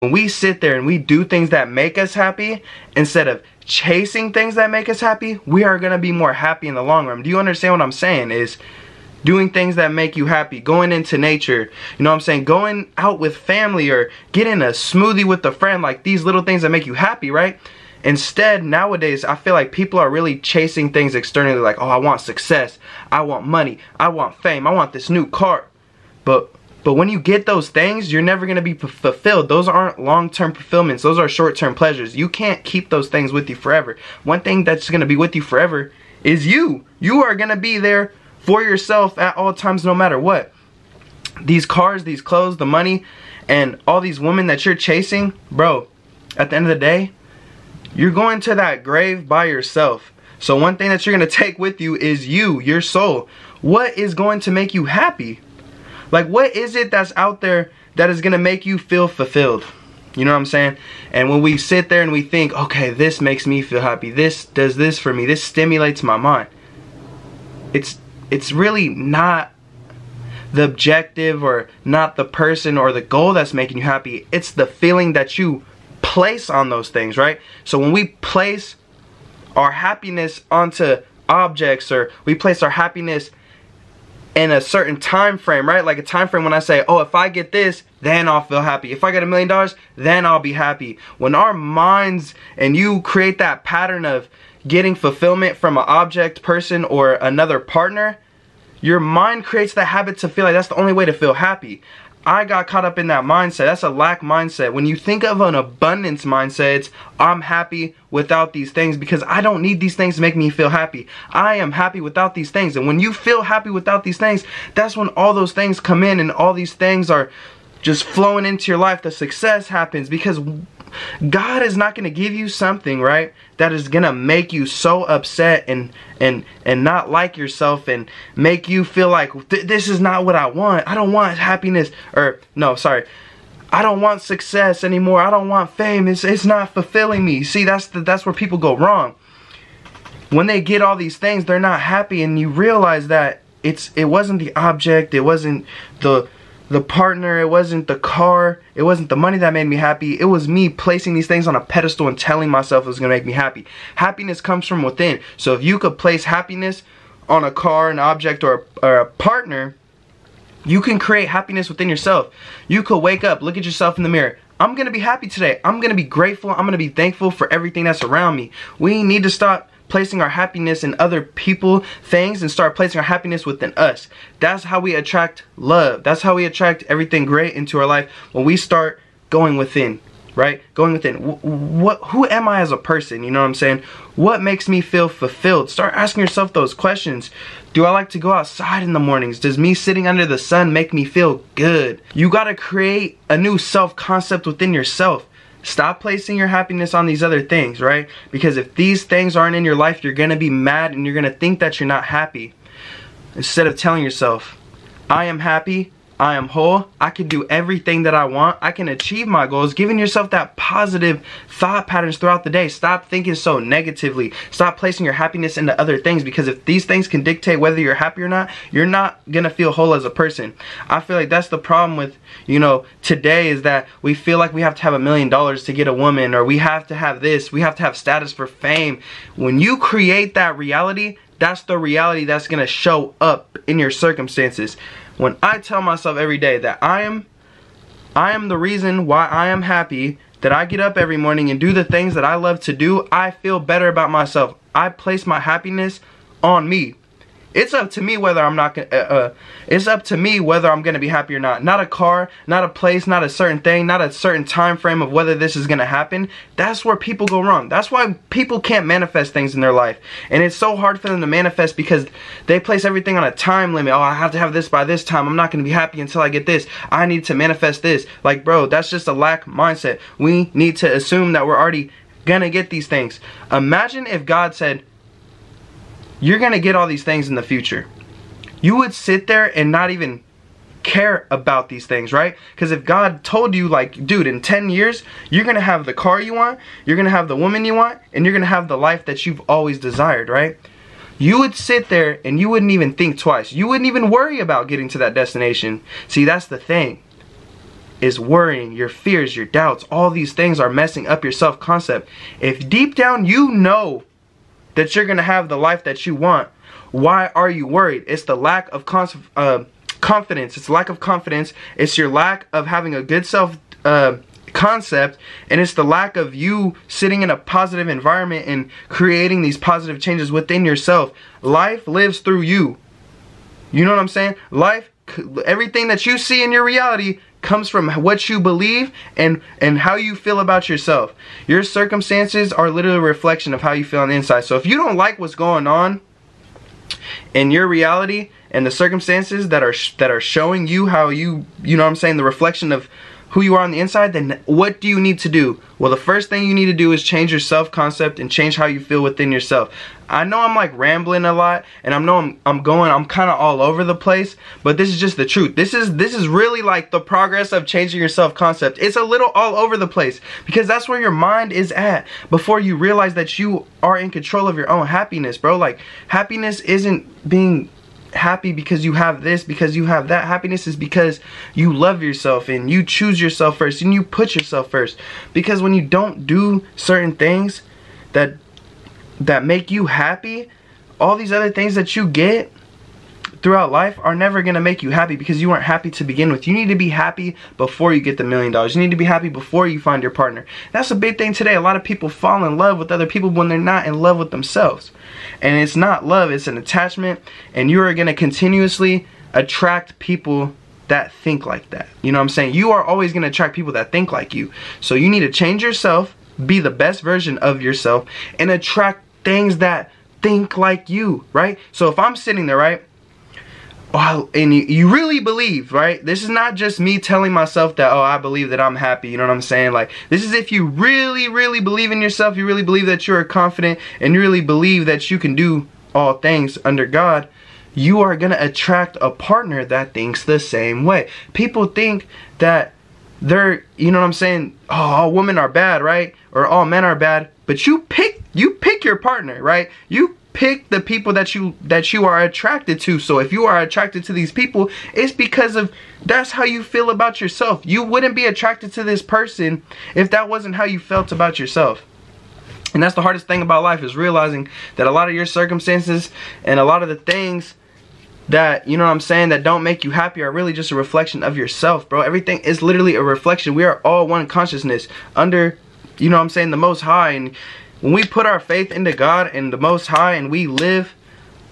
When we sit there and we do things that make us happy instead of chasing things that make us happy, we are going to be more happy in the long run. Do you understand what I'm saying? Is doing things that make you happy, going into nature, you know what I'm saying, going out with family, or getting a smoothie with a friend, like these little things that make you happy, right? Instead, nowadays, I feel like people are really chasing things externally, like, oh, I want success, I want money, I want fame, I want this new car. But when you get those things, you're never going to be fulfilled. Those aren't long-term fulfillments. Those are short-term pleasures. You can't keep those things with you forever. One thing that's going to be with you forever is you. You are going to be there for yourself at all times, no matter what. These cars, these clothes, the money, and all these women that you're chasing, bro, at the end of the day, you're going to that grave by yourself. So one thing that you're going to take with you is you, your soul. What is going to make you happy? Like, what is it that's out there that is going to make you feel fulfilled? You know what I'm saying? And when we sit there and we think, okay, this makes me feel happy, this does this for me, this stimulates my mind, it's really not the objective or not the person or the goal that's making you happy. It's the feeling that you place on those things, right? So when we place our happiness onto objects, or we place our happiness in a certain time frame, right? Like a time frame when I say, oh, if I get this, then I'll feel happy. If I get $1 million, then I'll be happy. When our minds, and you create that pattern of getting fulfillment from an object, person, or another partner, your mind creates the habit to feel like that's the only way to feel happy. I got caught up in that mindset. That's a lack mindset. When you think of an abundance mindset, it's I'm happy without these things because I don't need these things to make me feel happy. I am happy without these things. And when you feel happy without these things, that's when all those things come in and all these things are just flowing into your life. The success happens because God is not going to give you something, right, that is going to make you so upset and not like yourself and make you feel like this is not what I want. I don't want happiness, or no, sorry, I don't want success anymore. I don't want fame. It's not fulfilling me. See, that's where people go wrong. When they get all these things, they're not happy, and you realize that it wasn't the object, it wasn't the partner, it wasn't the car, it wasn't the money that made me happy. It was me placing these things on a pedestal and telling myself it was going to make me happy. Happiness comes from within. So if you could place happiness on a car, an object, or a partner, you can create happiness within yourself. You could wake up, look at yourself in the mirror. I'm going to be happy today. I'm going to be grateful. I'm going to be thankful for everything that's around me. We need to stop placing our happiness in other people, things, and start placing our happiness within us. That's how we attract love. That's how we attract everything great into our life, when we start going within, right? Going within. Who am I as a person? You know what I'm saying? What makes me feel fulfilled? Start asking yourself those questions. Do I like to go outside in the mornings? Does me sitting under the sun make me feel good? You got to create a new self-concept within yourself. Stop placing your happiness on these other things, right? Because if these things aren't in your life, you're going to be mad and you're going to think that you're not happy. Instead of telling yourself, I am happy, I am whole, I can do everything that I want, I can achieve my goals, giving yourself that positive thought patterns throughout the day. Stop thinking so negatively. Stop placing your happiness into other things, because if these things can dictate whether you're happy or not, you're not gonna feel whole as a person. I feel like that's the problem with, you know, today, is that we feel like we have to have $1 million to get a woman, or we have to have this, we have to have status for fame. When you create that reality, that's the reality that's gonna show up in your circumstances. When I tell myself every day that I am the reason why I am happy, that I get up every morning and do the things that I love to do, I feel better about myself. I place my happiness on me. It's up to me whether I'm not gonna, it's up to me whether I'm gonna be happy or not. Not a car, not a place, not a certain thing, not a certain time frame of whether this is gonna happen. That's where people go wrong. That's why people can't manifest things in their life. And it's so hard for them to manifest because they place everything on a time limit. Oh, I have to have this by this time. I'm not gonna be happy until I get this. I need to manifest this. Like, bro, that's just a lack mindset. We need to assume that we're already gonna get these things. Imagine if God said, you're gonna get all these things in the future. You would sit there and not even care about these things, right? Because if God told you, like, dude, in 10 years, you're gonna have the car you want, you're gonna have the woman you want, and you're gonna have the life that you've always desired, right? You would sit there and you wouldn't even think twice. You wouldn't even worry about getting to that destination. See, that's the thing. is worrying, your fears, your doubts, all these things are messing up your self-concept. If deep down you know that you're going to have the life that you want, why are you worried? It's the lack of confidence. It's lack of confidence. It's your lack of having a good concept, and it's the lack of you sitting in a positive environment and creating these positive changes within yourself. Life lives through you. You know what I'm saying? Life, everything that you see in your reality comes from what you believe and how you feel about yourself. Your circumstances are literally a reflection of how you feel on the inside. So if you don't like what's going on in your reality and the circumstances that are showing you how you know what I'm saying, the reflection of who you are on the inside, then what do you need to do? Well, the first thing you need to do is change your self-concept and change how you feel within yourself. I know I'm like rambling a lot, and I'm kind of all over the place, but this is just the truth. This is really like the progress of changing your self-concept. It's a little all over the place because that's where your mind is at before you realize that you are in control of your own happiness, bro. Like, happiness isn't being happy because you have this, because you have that. Happiness is because you love yourself and you choose yourself first and you put yourself first. Because when you don't do certain things that make you happy, all these other things that you get throughout life are never gonna make you happy because you weren't happy to begin with. You need to be happy before you get the $1 million. You need to be happy before you find your partner. That's a big thing today. A lot of people fall in love with other people when they're not in love with themselves. And it's not love, it's an attachment, and you are gonna continuously attract people that think like that. You know what I'm saying? You are always gonna attract people that think like you. So you need to change yourself, be the best version of yourself, and attract things that think like you, right? So if I'm sitting there, right, and you really believe, right? This is not just me telling myself that, oh, I believe that I'm happy, you know what I'm saying? Like, this is if you really, really believe in yourself, you really believe that you're confident, and you really believe that you can do all things under God, you are going to attract a partner that thinks the same way. People think that they're, you know what I'm saying, oh, all women are bad, right? Or all men are bad, but you pick your partner, right? You pick the people that you are attracted to. So if you are attracted to these people, it's because of that's how you feel about yourself. You wouldn't be attracted to this person if that wasn't how you felt about yourself. And that's the hardest thing about life, is realizing that a lot of your circumstances and a lot of the things that, you know what I'm saying, that don't make you happy are really just a reflection of yourself, bro. Everything is literally a reflection. We are all one consciousness under, you know what I'm saying, the Most High. And when we put our faith into God and the Most High and we live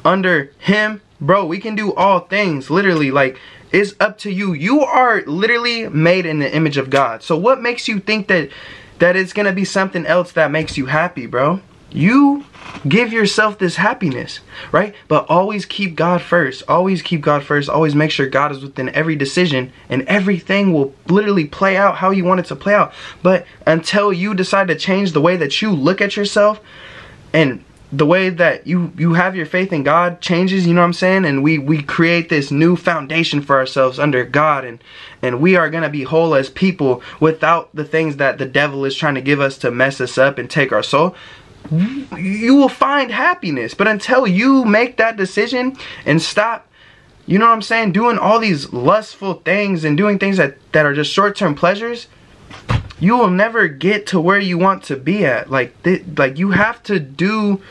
under Him, bro, we can do all things. Literally, like, it's up to you. You are literally made in the image of God. So what makes you think that it's gonna be something else that makes you happy, bro? You give yourself this happiness, right? But always keep God first. Always keep God first. Always make sure God is within every decision, and everything will literally play out how you want it to play out. But until you decide to change the way that you look at yourself, and the way that you have your faith in God changes, you know what I'm saying? And we create this new foundation for ourselves under God, and we are going to be whole as people without the things that the devil is trying to give us to mess us up and take our soul. You will find happiness. But until you make that decision and stop, you know what I'm saying, doing all these lustful things and doing things that are just short-term pleasures, you will never get to where you want to be at. Like you have to do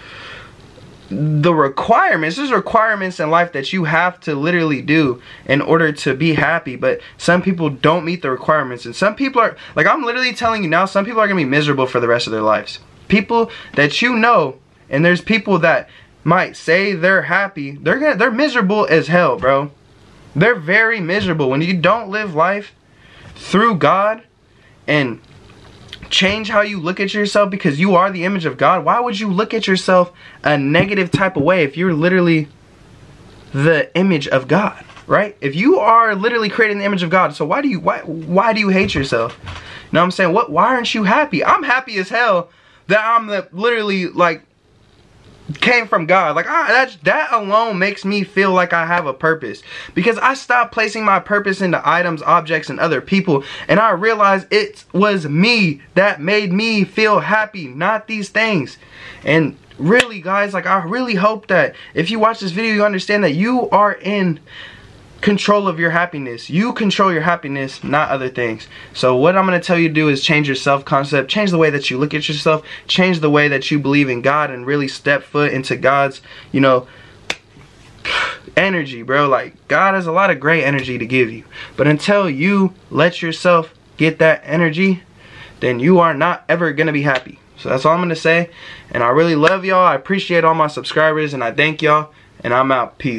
the requirements. There's requirements in life that you have to literally do in order to be happy. But some people don't meet the requirements, and some people are, like, I'm literally telling you now, some people are gonna be miserable for the rest of their lives. People that you know, and there's people that might say they're happy, they're miserable as hell, bro. They're very miserable. When you don't live life through God and change how you look at yourself, because you are the image of God, why would you look at yourself a negative type of way if you're literally the image of God, right? If you are literally creating the image of God, so why do you hate yourself? You know what I'm saying? Why aren't you happy? I'm happy as hell that I'm literally, like, came from God. Like, that alone makes me feel like I have a purpose, because I stopped placing my purpose into items, objects, and other people, and I realized it was me that made me feel happy, not these things. And really, guys, like, I really hope that if you watch this video, you understand that you are in control of your happiness. You control your happiness, not other things. So what I'm going to tell you to do is change your self-concept, change the way that you look at yourself, change the way that you believe in God, and really step foot into God's, you know, energy, bro. Like, God has a lot of great energy to give you. But until you let yourself get that energy, then you are not ever going to be happy. So that's all I'm going to say. And I really love y'all. I appreciate all my subscribers, and I thank y'all. And I'm out. Peace.